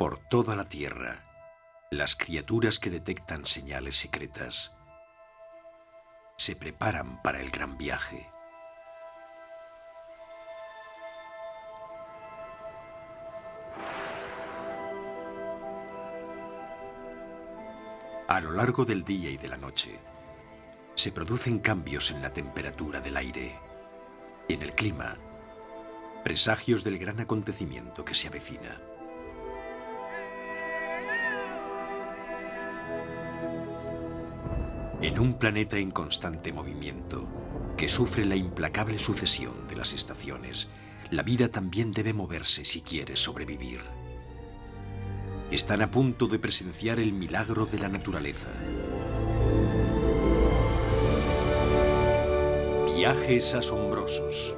Por toda la tierra, las criaturas que detectan señales secretas se preparan para el gran viaje. A lo largo del día y de la noche, se producen cambios en la temperatura del aire y en el clima, presagios del gran acontecimiento que se avecina. En un planeta en constante movimiento, que sufre la implacable sucesión de las estaciones, la vida también debe moverse si quiere sobrevivir. Están a punto de presenciar el milagro de la naturaleza. Viajes asombrosos.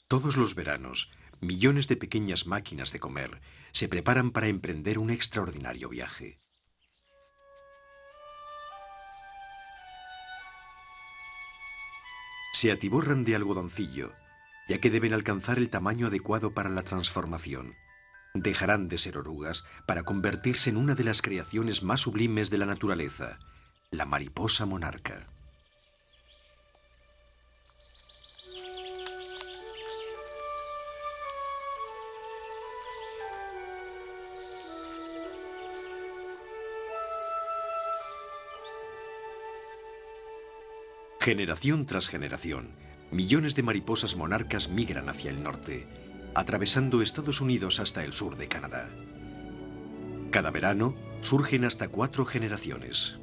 Todos los veranos, millones de pequeñas máquinas de comer se preparan para emprender un extraordinario viaje. Se atiborran de algodoncillo, ya que deben alcanzar el tamaño adecuado para la transformación. Dejarán de ser orugas para convertirse en una de las creaciones más sublimes de la naturaleza, la mariposa monarca. Generación tras generación, millones de mariposas monarcas migran hacia el norte, atravesando Estados Unidos hasta el sur de Canadá. Cada verano surgen hasta 4 generaciones.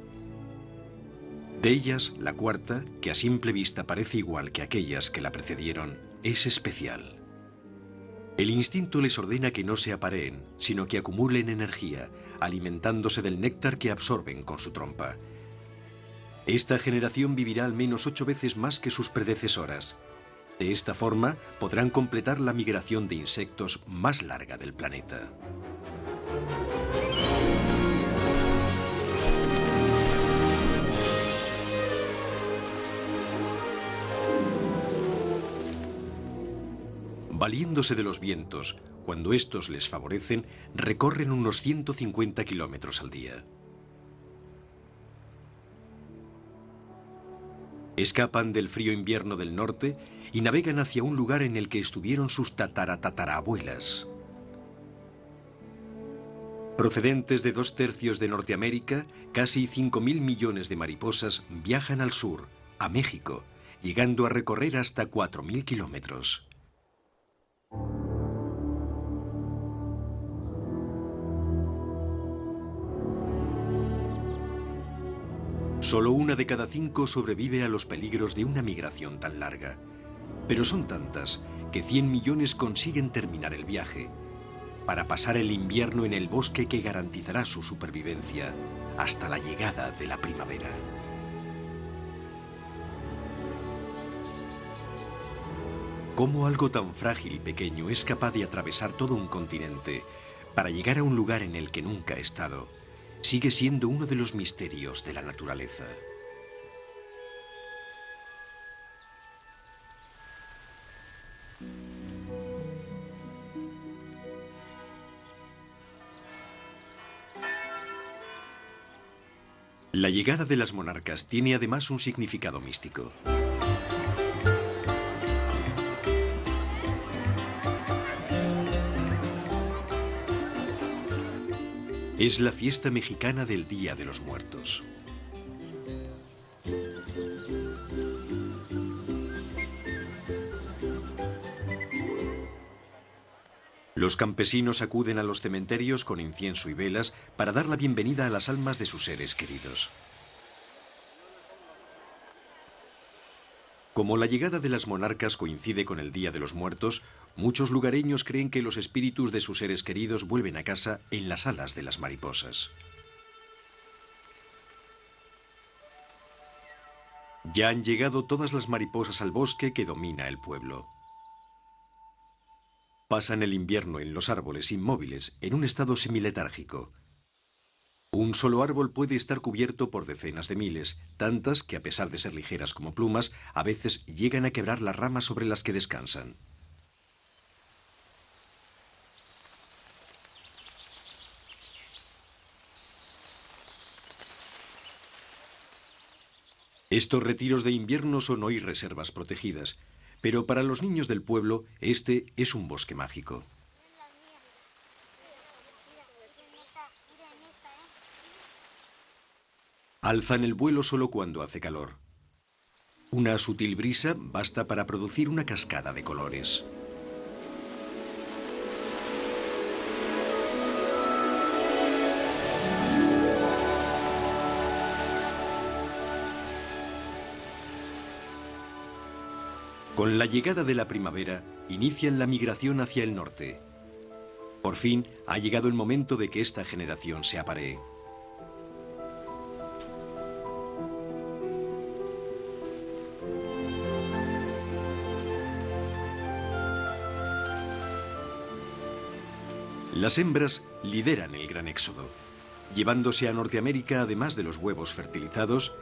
De ellas, la cuarta, que a simple vista parece igual que aquellas que la precedieron, es especial. El instinto les ordena que no se apareen, sino que acumulen energía, alimentándose del néctar que absorben con su trompa. Esta generación vivirá al menos 8 veces más que sus predecesoras. De esta forma, podrán completar la migración de insectos más larga del planeta. Valiéndose de los vientos, cuando estos les favorecen, recorren unos 150 kilómetros al día. Escapan del frío invierno del norte y navegan hacia un lugar en el que estuvieron sus tataratatarabuelas. Procedentes de 2/3 de Norteamérica, casi 5.000 millones de mariposas viajan al sur, a México, llegando a recorrer hasta 4.000 kilómetros. Solo 1 de cada 5 sobrevive a los peligros de una migración tan larga. Pero son tantas que 100 millones consiguen terminar el viaje, para pasar el invierno en el bosque que garantizará su supervivencia hasta la llegada de la primavera. ¿Cómo algo tan frágil y pequeño es capaz de atravesar todo un continente para llegar a un lugar en el que nunca ha estado? Sigue siendo uno de los misterios de la naturaleza. La llegada de las monarcas tiene además un significado místico. Es la fiesta mexicana del Día de los Muertos. Los campesinos acuden a los cementerios con incienso y velas para dar la bienvenida a las almas de sus seres queridos. Como la llegada de las monarcas coincide con el Día de los Muertos, muchos lugareños creen que los espíritus de sus seres queridos vuelven a casa en las alas de las mariposas. Ya han llegado todas las mariposas al bosque que domina el pueblo. Pasan el invierno en los árboles inmóviles, en un estado semiletárgico. Un solo árbol puede estar cubierto por decenas de miles, tantas que a pesar de ser ligeras como plumas, a veces llegan a quebrar las ramas sobre las que descansan. Estos retiros de invierno son hoy reservas protegidas, pero para los niños del pueblo este es un bosque mágico. Alzan el vuelo solo cuando hace calor. Una sutil brisa basta para producir una cascada de colores. Con la llegada de la primavera, inician la migración hacia el norte. Por fin, ha llegado el momento de que esta generación se aparee. Las hembras lideran el gran éxodo, llevándose a Norteamérica, además de los huevos fertilizados,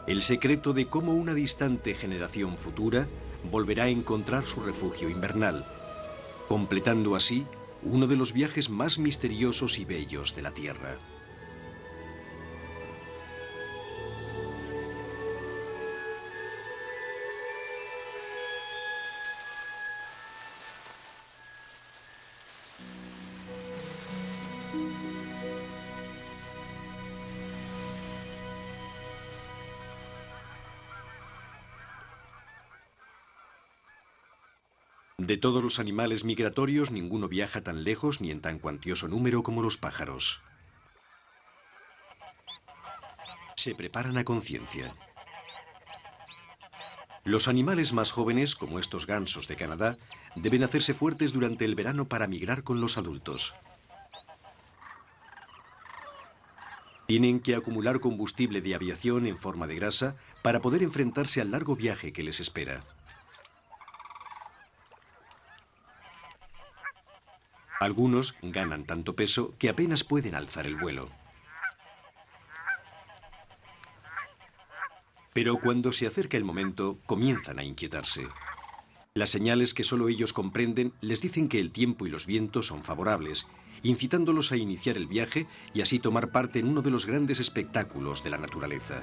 el secreto de cómo una distante generación futura volverá a encontrar su refugio invernal, completando así uno de los viajes más misteriosos y bellos de la Tierra. De todos los animales migratorios, ninguno viaja tan lejos ni en tan cuantioso número como los pájaros. Se preparan a conciencia. Los animales más jóvenes, como estos gansos de Canadá, deben hacerse fuertes durante el verano para migrar con los adultos. Tienen que acumular combustible de aviación en forma de grasa para poder enfrentarse al largo viaje que les espera. Algunos ganan tanto peso que apenas pueden alzar el vuelo. Pero cuando se acerca el momento, comienzan a inquietarse. Las señales que solo ellos comprenden les dicen que el tiempo y los vientos son favorables, incitándolos a iniciar el viaje y así tomar parte en uno de los grandes espectáculos de la naturaleza.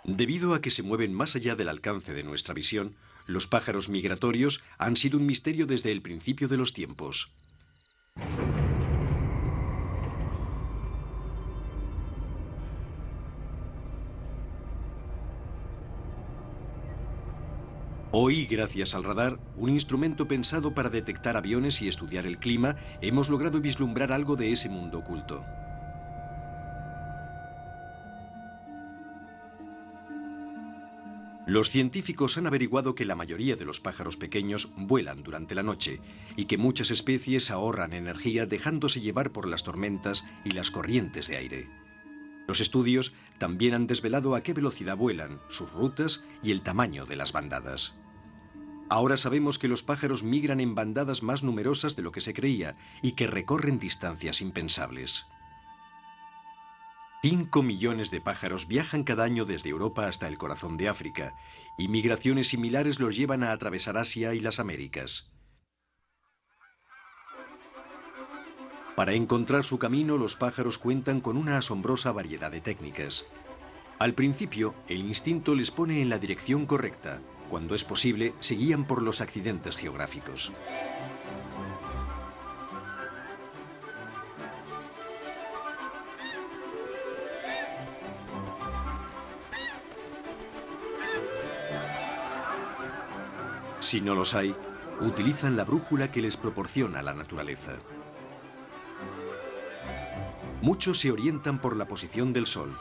Debido a que se mueven más allá del alcance de nuestra visión, los pájaros migratorios han sido un misterio desde el principio de los tiempos. Hoy, gracias al radar, un instrumento pensado para detectar aviones y estudiar el clima, hemos logrado vislumbrar algo de ese mundo oculto. Los científicos han averiguado que la mayoría de los pájaros pequeños vuelan durante la noche y que muchas especies ahorran energía dejándose llevar por las tormentas y las corrientes de aire. Los estudios también han desvelado a qué velocidad vuelan, sus rutas y el tamaño de las bandadas. Ahora sabemos que los pájaros migran en bandadas más numerosas de lo que se creía y que recorren distancias impensables. 5 millones de pájaros viajan cada año desde Europa hasta el corazón de África, y migraciones similares los llevan a atravesar Asia y las Américas. Para encontrar su camino, los pájaros cuentan con una asombrosa variedad de técnicas. Al principio, el instinto les pone en la dirección correcta. Cuando es posible, se guían por los accidentes geográficos. Si no los hay, utilizan la brújula que les proporciona la naturaleza. Muchos se orientan por la posición del sol.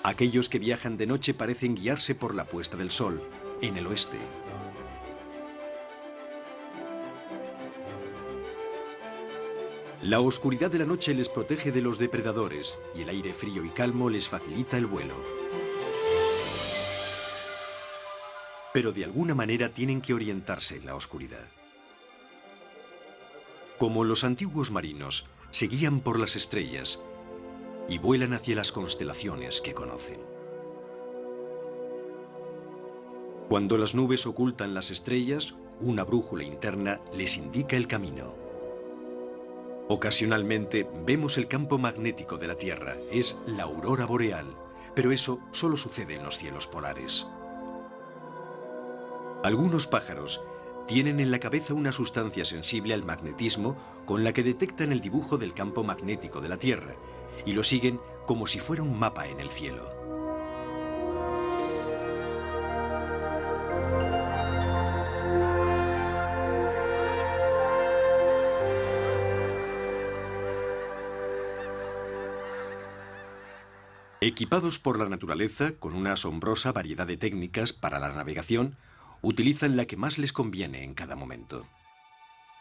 Aquellos que viajan de noche parecen guiarse por la puesta del sol, en el oeste. La oscuridad de la noche les protege de los depredadores y el aire frío y calmo les facilita el vuelo. Pero de alguna manera tienen que orientarse en la oscuridad. Como los antiguos marinos, se guían por las estrellas y vuelan hacia las constelaciones que conocen. Cuando las nubes ocultan las estrellas, una brújula interna les indica el camino. Ocasionalmente vemos el campo magnético de la Tierra, es la aurora boreal, pero eso solo sucede en los cielos polares. Algunos pájaros tienen en la cabeza una sustancia sensible al magnetismo con la que detectan el dibujo del campo magnético de la Tierra y lo siguen como si fuera un mapa en el cielo. Equipados por la naturaleza con una asombrosa variedad de técnicas para la navegación, utilizan la que más les conviene en cada momento.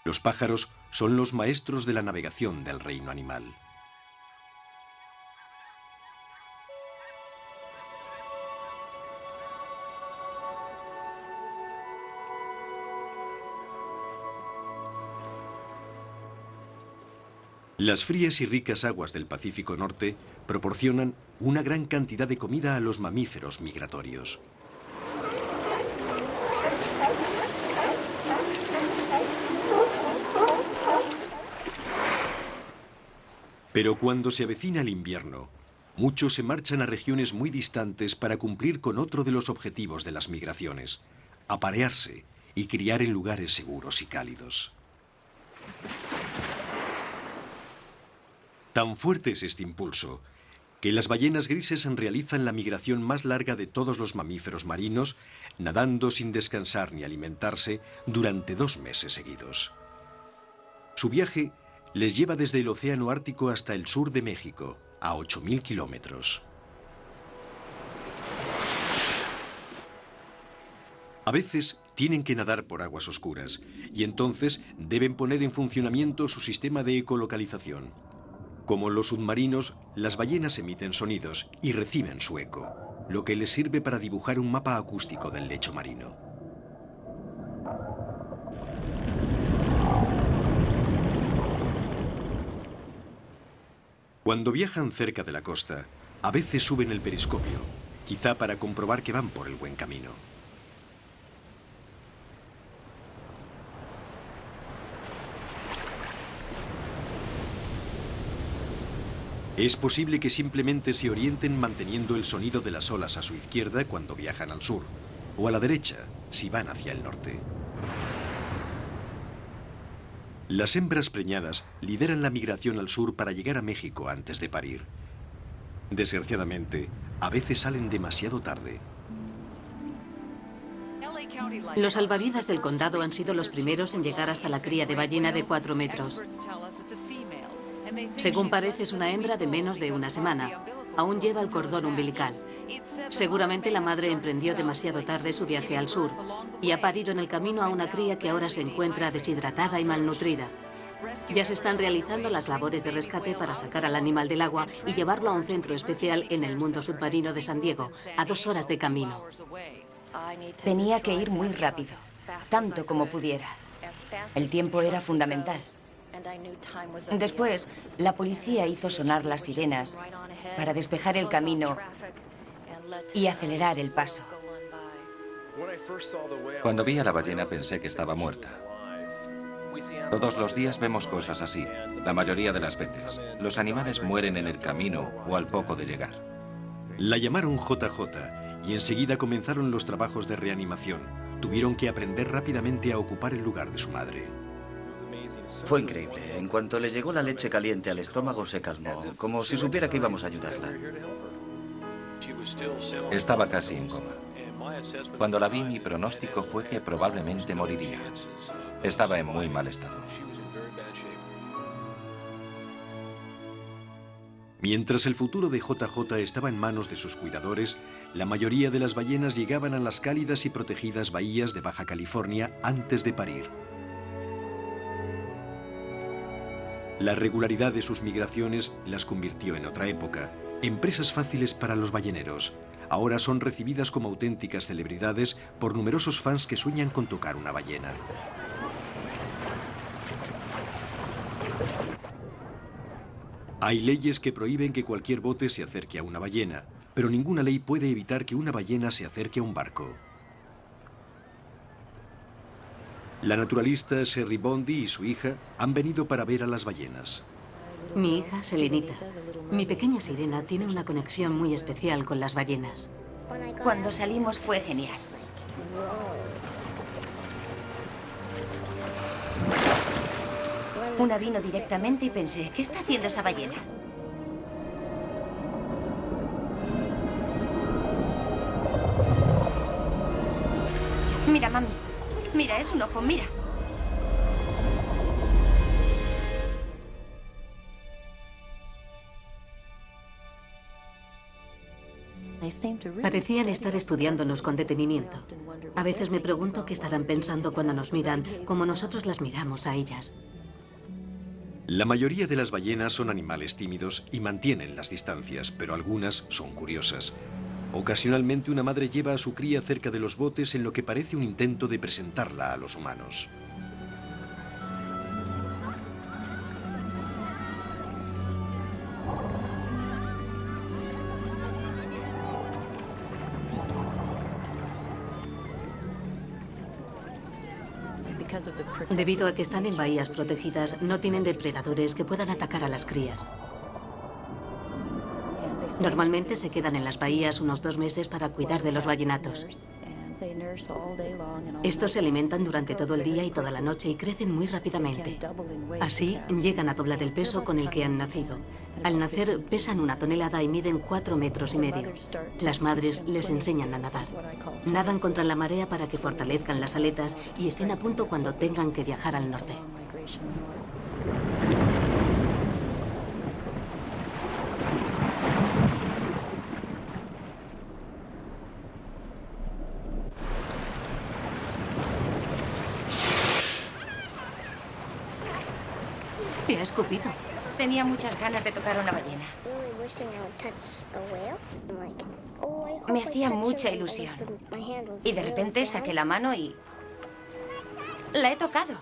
Los pájaros son los maestros de la navegación del reino animal. Las frías y ricas aguas del Pacífico Norte proporcionan una gran cantidad de comida a los mamíferos migratorios. Pero cuando se avecina el invierno, muchos se marchan a regiones muy distantes para cumplir con otro de los objetivos de las migraciones: aparearse y criar en lugares seguros y cálidos. Tan fuerte es este impulso que las ballenas grises realizan la migración más larga de todos los mamíferos marinos, nadando sin descansar ni alimentarse durante 2 meses seguidos. Su viaje les lleva desde el Océano Ártico hasta el sur de México, a 8.000 kilómetros. A veces tienen que nadar por aguas oscuras y entonces deben poner en funcionamiento su sistema de ecolocalización. Como los submarinos, las ballenas emiten sonidos y reciben su eco, lo que les sirve para dibujar un mapa acústico del lecho marino. Cuando viajan cerca de la costa, a veces suben el periscopio, quizá para comprobar que van por el buen camino. Es posible que simplemente se orienten manteniendo el sonido de las olas a su izquierda cuando viajan al sur, o a la derecha si van hacia el norte. Las hembras preñadas lideran la migración al sur para llegar a México antes de parir. Desgraciadamente, a veces salen demasiado tarde. Los salvavidas del condado han sido los primeros en llegar hasta la cría de ballena de 4 metros. Según parece, es una hembra de menos de una semana. Aún lleva el cordón umbilical. Seguramente la madre emprendió demasiado tarde su viaje al sur y ha parido en el camino a una cría que ahora se encuentra deshidratada y malnutrida. Ya se están realizando las labores de rescate para sacar al animal del agua y llevarlo a un centro especial en el mundo submarino de San Diego, a 2 horas de camino. Tenía que ir muy rápido, tanto como pudiera. El tiempo era fundamental. Después, la policía hizo sonar las sirenas para despejar el camino y acelerar el paso. Cuando vi a la ballena pensé que estaba muerta. Todos los días vemos cosas así. La mayoría de las veces, los animales mueren en el camino o al poco de llegar. La llamaron JJ y enseguida comenzaron los trabajos de reanimación. Tuvieron que aprender rápidamente a ocupar el lugar de su madre. Fue increíble. En cuanto le llegó la leche caliente al estómago, se calmó, como si supiera que íbamos a ayudarla. Estaba casi en coma. Cuando la vi, mi pronóstico fue que probablemente moriría. Estaba en muy mal estado. Mientras el futuro de JJ estaba en manos de sus cuidadores, la mayoría de las ballenas llegaban a las cálidas y protegidas bahías de Baja California antes de parir. La regularidad de sus migraciones las convirtió en otra época, en presas fáciles para los balleneros. Ahora son recibidas como auténticas celebridades por numerosos fans que sueñan con tocar una ballena. Hay leyes que prohíben que cualquier bote se acerque a una ballena, pero ninguna ley puede evitar que una ballena se acerque a un barco. La naturalista Sherry Bondi y su hija han venido para ver a las ballenas. Mi hija, Selenita. Mi pequeña sirena tiene una conexión muy especial con las ballenas. Cuando salimos fue genial. Una vino directamente y pensé, ¿qué está haciendo esa ballena? Mira, mami. Mira, es un ojo, mira. Parecían estar estudiándonos con detenimiento. A veces me pregunto qué estarán pensando cuando nos miran, como nosotros las miramos a ellas. La mayoría de las ballenas son animales tímidos y mantienen las distancias, pero algunas son curiosas. Ocasionalmente una madre lleva a su cría cerca de los botes en lo que parece un intento de presentarla a los humanos. Debido a que están en bahías protegidas, no tienen depredadores que puedan atacar a las crías. Normalmente se quedan en las bahías unos 2 meses para cuidar de los ballenatos. Estos se alimentan durante todo el día y toda la noche y crecen muy rápidamente. Así, llegan a doblar el peso con el que han nacido. Al nacer, pesan 1 tonelada y miden 4,5 metros. Las madres les enseñan a nadar. Nadan contra la marea para que fortalezcan las aletas y estén a punto cuando tengan que viajar al norte. ¿Te ha escupido? Tenía muchas ganas de tocar una ballena. Me hacía mucha ilusión. Y de repente saqué la mano y... la he tocado.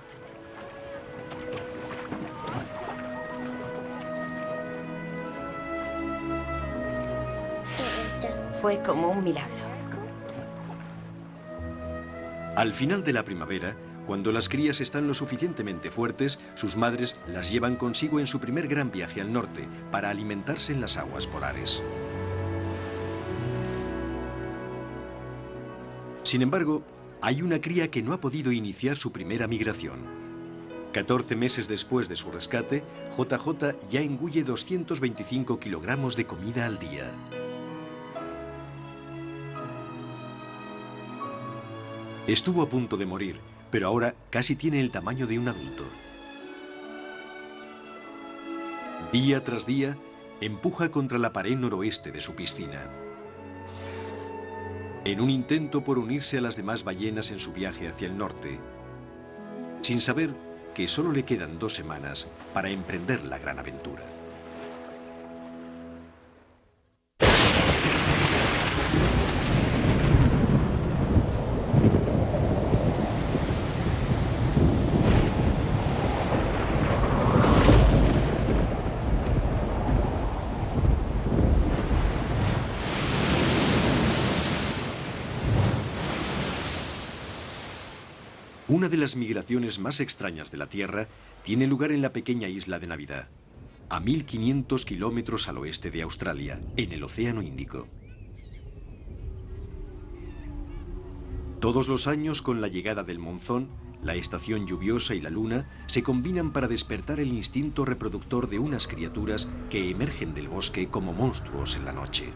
Fue como un milagro. Al final de la primavera, cuando las crías están lo suficientemente fuertes, sus madres las llevan consigo en su primer gran viaje al norte para alimentarse en las aguas polares. Sin embargo, hay una cría que no ha podido iniciar su primera migración. 14 meses después de su rescate, JJ ya engulle 225 kilogramos de comida al día. Estuvo a punto de morir, pero ahora casi tiene el tamaño de un adulto. Día tras día, empuja contra la pared noroeste de su piscina. En un intento por unirse a las demás ballenas en su viaje hacia el norte, sin saber que solo le quedan 2 semanas para emprender la gran aventura. Una de las migraciones más extrañas de la Tierra tiene lugar en la pequeña isla de Navidad, a 1500 kilómetros al oeste de Australia, en el Océano Índico. Todos los años, con la llegada del monzón, la estación lluviosa y la luna se combinan para despertar el instinto reproductor de unas criaturas que emergen del bosque como monstruos en la noche.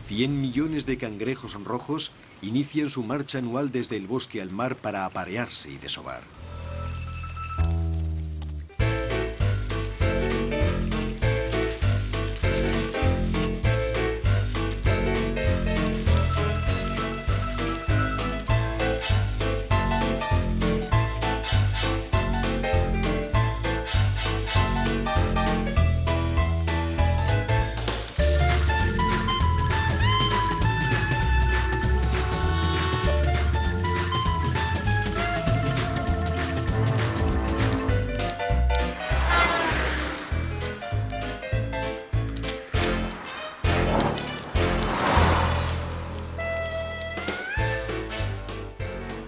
$100 millones de cangrejos rojos inician su marcha anual desde el bosque al mar para aparearse y desovar.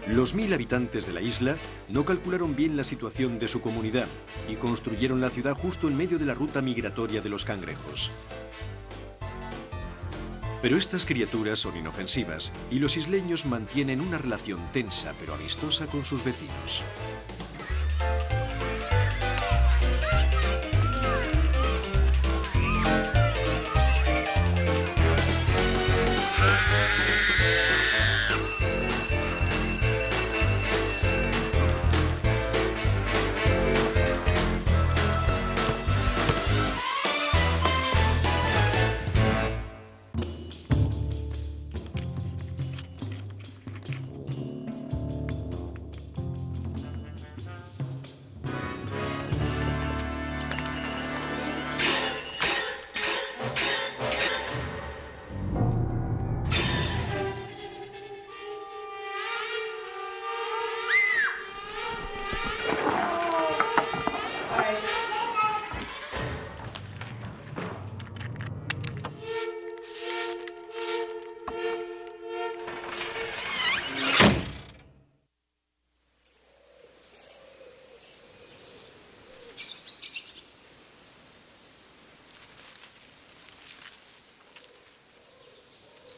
Los 1000 habitantes de la isla no calcularon bien la situación de su comunidad y construyeron la ciudad justo en medio de la ruta migratoria de los cangrejos. Pero estas criaturas son inofensivas y los isleños mantienen una relación tensa pero amistosa con sus vecinos.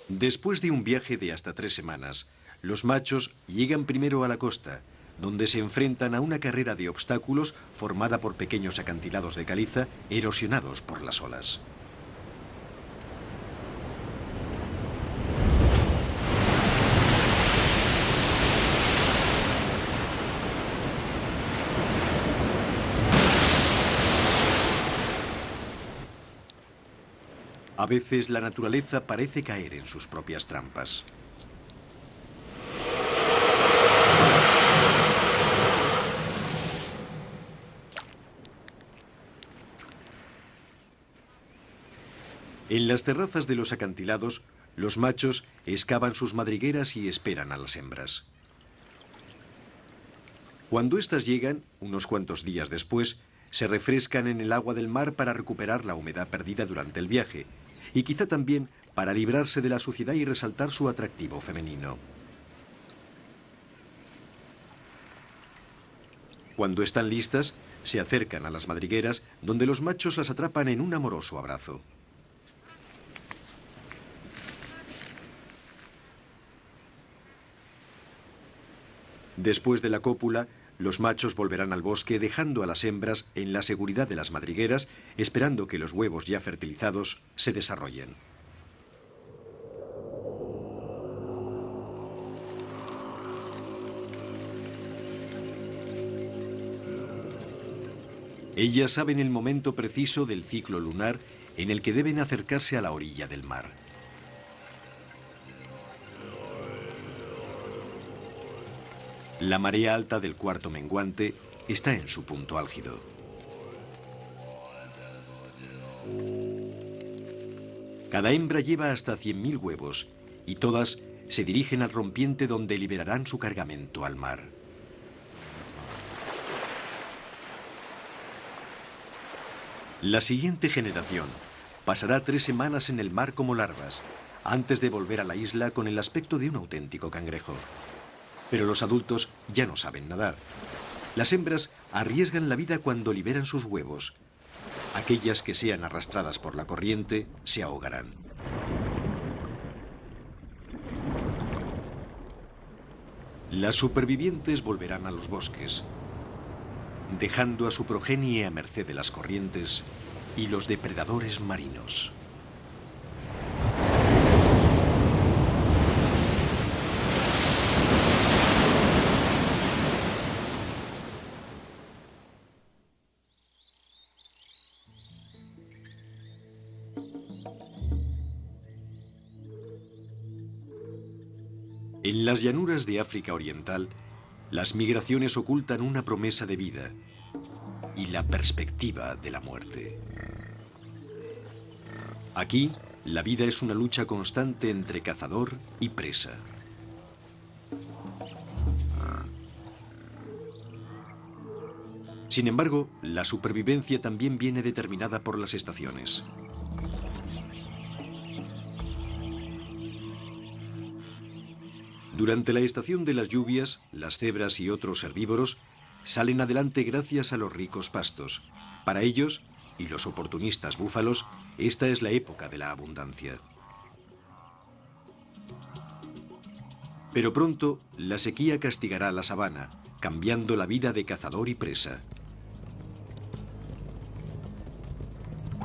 Después de un viaje de hasta 3 semanas, los machos llegan primero a la costa, donde se enfrentan a una carrera de obstáculos formada por pequeños acantilados de caliza erosionados por las olas. A veces la naturaleza parece caer en sus propias trampas. En las terrazas de los acantilados, los machos excavan sus madrigueras y esperan a las hembras. Cuando éstas llegan, unos cuantos días después, se refrescan en el agua del mar para recuperar la humedad perdida durante el viaje, y quizá también para librarse de la suciedad y resaltar su atractivo femenino. Cuando están listas, se acercan a las madrigueras, donde los machos las atrapan en un amoroso abrazo. Después de la cópula, los machos volverán al bosque dejando a las hembras en la seguridad de las madrigueras, esperando que los huevos ya fertilizados se desarrollen. Ellas saben el momento preciso del ciclo lunar en el que deben acercarse a la orilla del mar. La marea alta del cuarto menguante está en su punto álgido. Cada hembra lleva hasta 100.000 huevos y todas se dirigen al rompiente donde liberarán su cargamento al mar. La siguiente generación pasará 3 semanas en el mar como larvas, antes de volver a la isla con el aspecto de un auténtico cangrejo. Pero los adultos ya no saben nadar. Las hembras arriesgan la vida cuando liberan sus huevos. Aquellas que sean arrastradas por la corriente se ahogarán. Las supervivientes volverán a los bosques, dejando a su progenie a merced de las corrientes y los depredadores marinos. En las llanuras de África Oriental, las migraciones ocultan una promesa de vida y la perspectiva de la muerte. Aquí, la vida es una lucha constante entre cazador y presa. Sin embargo, la supervivencia también viene determinada por las estaciones. Durante la estación de las lluvias, las cebras y otros herbívoros salen adelante gracias a los ricos pastos. Para ellos, y los oportunistas búfalos, esta es la época de la abundancia. Pero pronto, la sequía castigará la sabana, cambiando la vida de cazador y presa.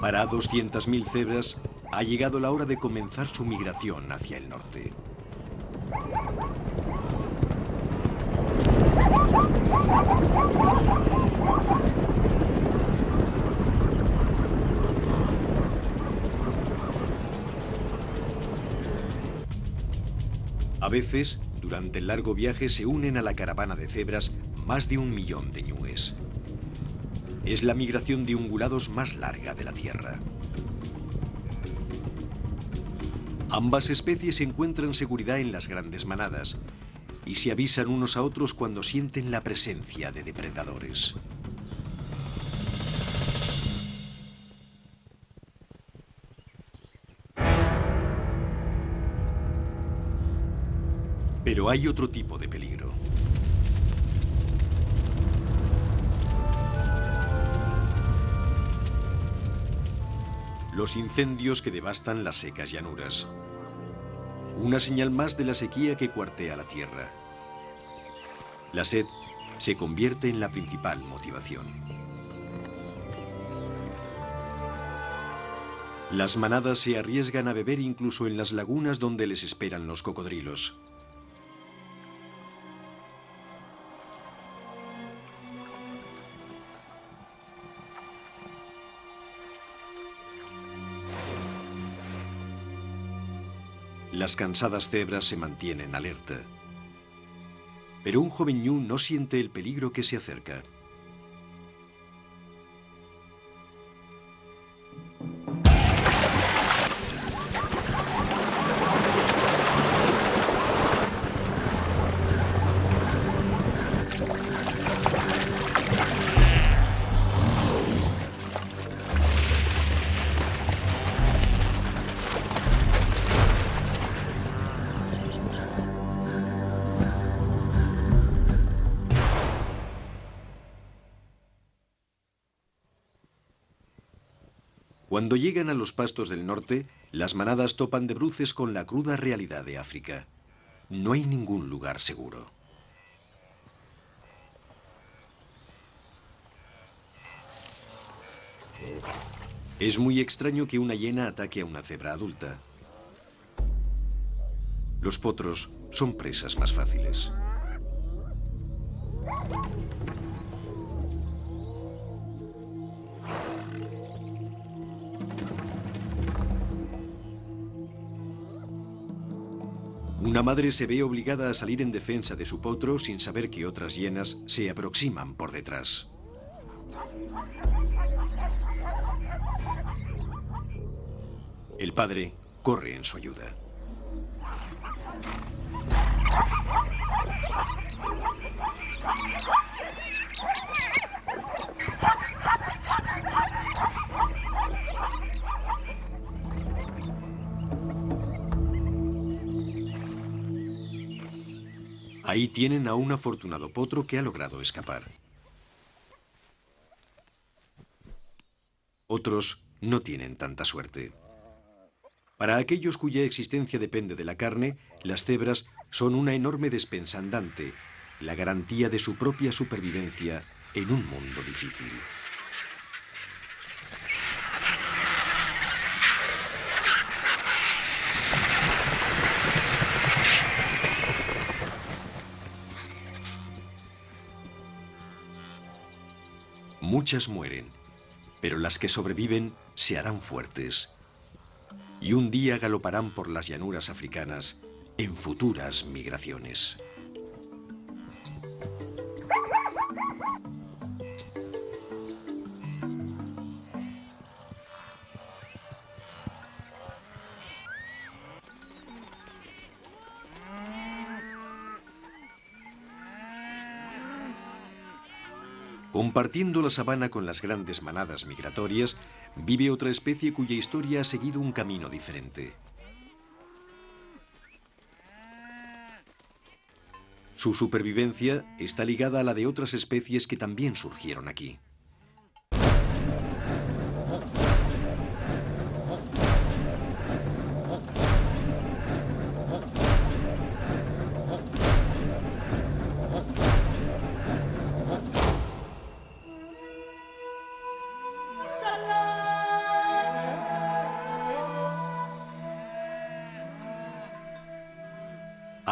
Para 200.000 cebras, ha llegado la hora de comenzar su migración hacia el norte. A veces, durante el largo viaje, se unen a la caravana de cebras más de 1 millón de ñúes. Es la migración de ungulados más larga de la Tierra. Ambas especies encuentran seguridad en las grandes manadas y se avisan unos a otros cuando sienten la presencia de depredadores. Pero hay otro tipo de peligro. Los incendios que devastan las secas llanuras. Una señal más de la sequía que cuartea la tierra. La sed se convierte en la principal motivación. Las manadas se arriesgan a beber incluso en las lagunas donde les esperan los cocodrilos. Las cansadas cebras se mantienen alerta. Pero un joven ñu no siente el peligro que se acerca. Cuando llegan a los pastos del norte, las manadas topan de bruces con la cruda realidad de África. No hay ningún lugar seguro. Es muy extraño que una hiena ataque a una cebra adulta. Los potros son presas más fáciles. Una madre se ve obligada a salir en defensa de su potro sin saber que otras hienas se aproximan por detrás. El padre corre en su ayuda. Ahí tienen a un afortunado potro que ha logrado escapar. Otros no tienen tanta suerte. Para aquellos cuya existencia depende de la carne, las cebras son una enorme despensa andante, la garantía de su propia supervivencia en un mundo difícil. Muchas mueren, pero las que sobreviven se harán fuertes. Y un día galoparán por las llanuras africanas en futuras migraciones. Compartiendo la sabana con las grandes manadas migratorias, vive otra especie cuya historia ha seguido un camino diferente. Su supervivencia está ligada a la de otras especies que también surgieron aquí.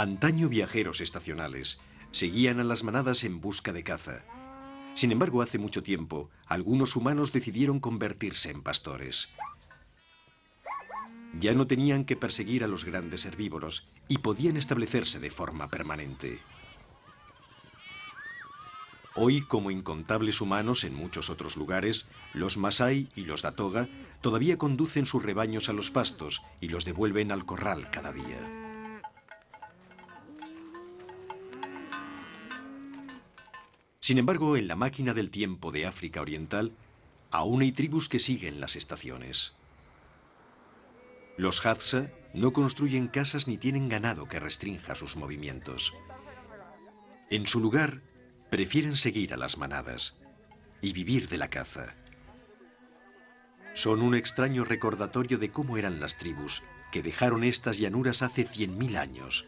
Antaño viajeros estacionales seguían a las manadas en busca de caza. Sin embargo, hace mucho tiempo, algunos humanos decidieron convertirse en pastores. Ya no tenían que perseguir a los grandes herbívoros y podían establecerse de forma permanente. Hoy, como incontables humanos en muchos otros lugares, los Masái y los Datoga todavía conducen sus rebaños a los pastos y los devuelven al corral cada día. Sin embargo, en la máquina del tiempo de África Oriental, aún hay tribus que siguen las estaciones. Los Hadza no construyen casas ni tienen ganado que restrinja sus movimientos. En su lugar, prefieren seguir a las manadas y vivir de la caza. Son un extraño recordatorio de cómo eran las tribus que dejaron estas llanuras hace 100.000 años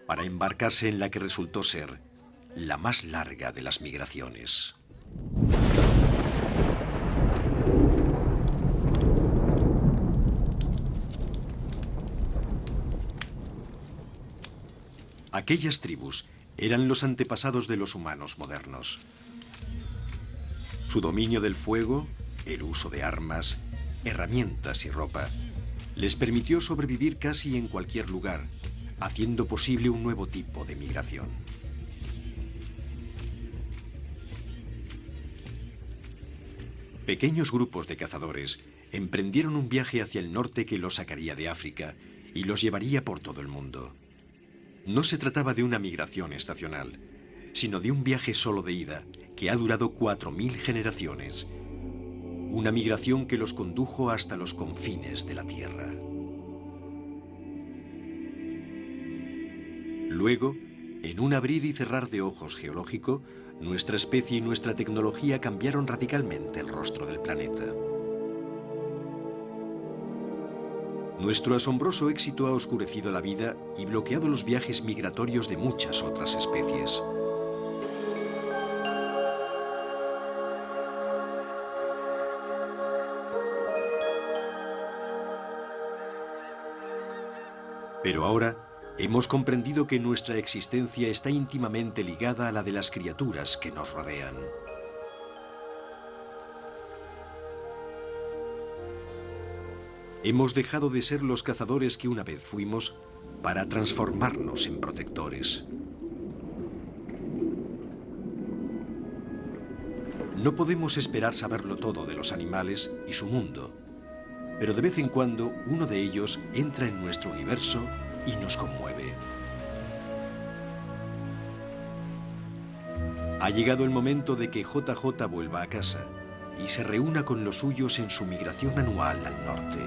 para embarcarse en la que resultó ser la más larga de las migraciones. Aquellas tribus eran los antepasados de los humanos modernos. Su dominio del fuego, el uso de armas, herramientas y ropa les permitió sobrevivir casi en cualquier lugar, haciendo posible un nuevo tipo de migración. Pequeños grupos de cazadores emprendieron un viaje hacia el norte que los sacaría de África y los llevaría por todo el mundo. No se trataba de una migración estacional, sino de un viaje solo de ida que ha durado 4000 generaciones. Una migración que los condujo hasta los confines de la Tierra. Luego, en un abrir y cerrar de ojos geológico, nuestra especie y nuestra tecnología cambiaron radicalmente el rostro del planeta. Nuestro asombroso éxito ha oscurecido la vida y bloqueado los viajes migratorios de muchas otras especies. Pero ahora hemos comprendido que nuestra existencia está íntimamente ligada a la de las criaturas que nos rodean. Hemos dejado de ser los cazadores que una vez fuimos para transformarnos en protectores. No podemos esperar saberlo todo de los animales y su mundo, pero de vez en cuando uno de ellos entra en nuestro universo y nos conmueve. Ha llegado el momento de que JJ vuelva a casa y se reúna con los suyos en su migración anual al norte.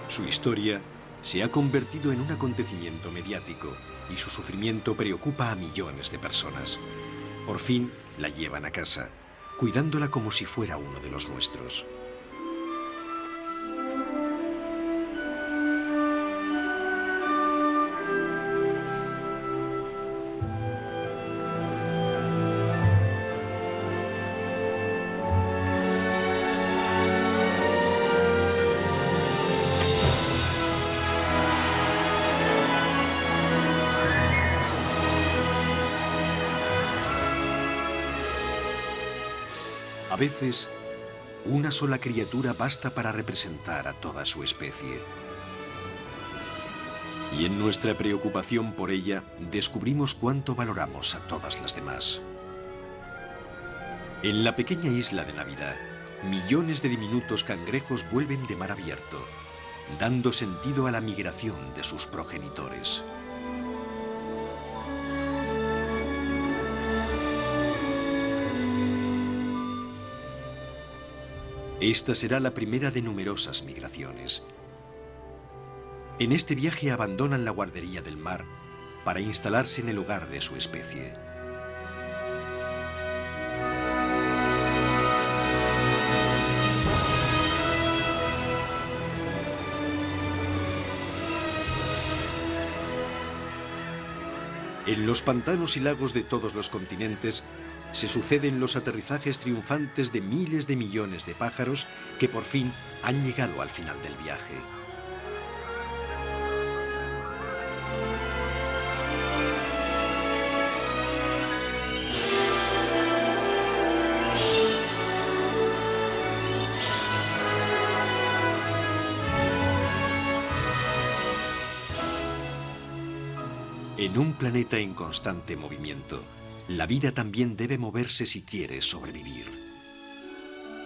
Su historia se ha convertido en un acontecimiento mediático y su sufrimiento preocupa a millones de personas. Por fin la llevan a casa, cuidándola como si fuera uno de los nuestros. A veces, una sola criatura basta para representar a toda su especie. Y en nuestra preocupación por ella, descubrimos cuánto valoramos a todas las demás. En la pequeña isla de Navidad, millones de diminutos cangrejos vuelven de mar abierto, dando sentido a la migración de sus progenitores. Esta será la primera de numerosas migraciones. En este viaje abandonan la guardería del mar para instalarse en el hogar de su especie. En los pantanos y lagos de todos los continentes se suceden los aterrizajes triunfantes de miles de millones de pájaros que por fin han llegado al final del viaje. En un planeta en constante movimiento, la vida también debe moverse si quiere sobrevivir.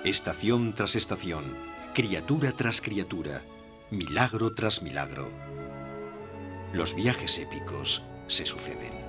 Estación tras estación, criatura tras criatura, milagro tras milagro. Los viajes épicos se suceden.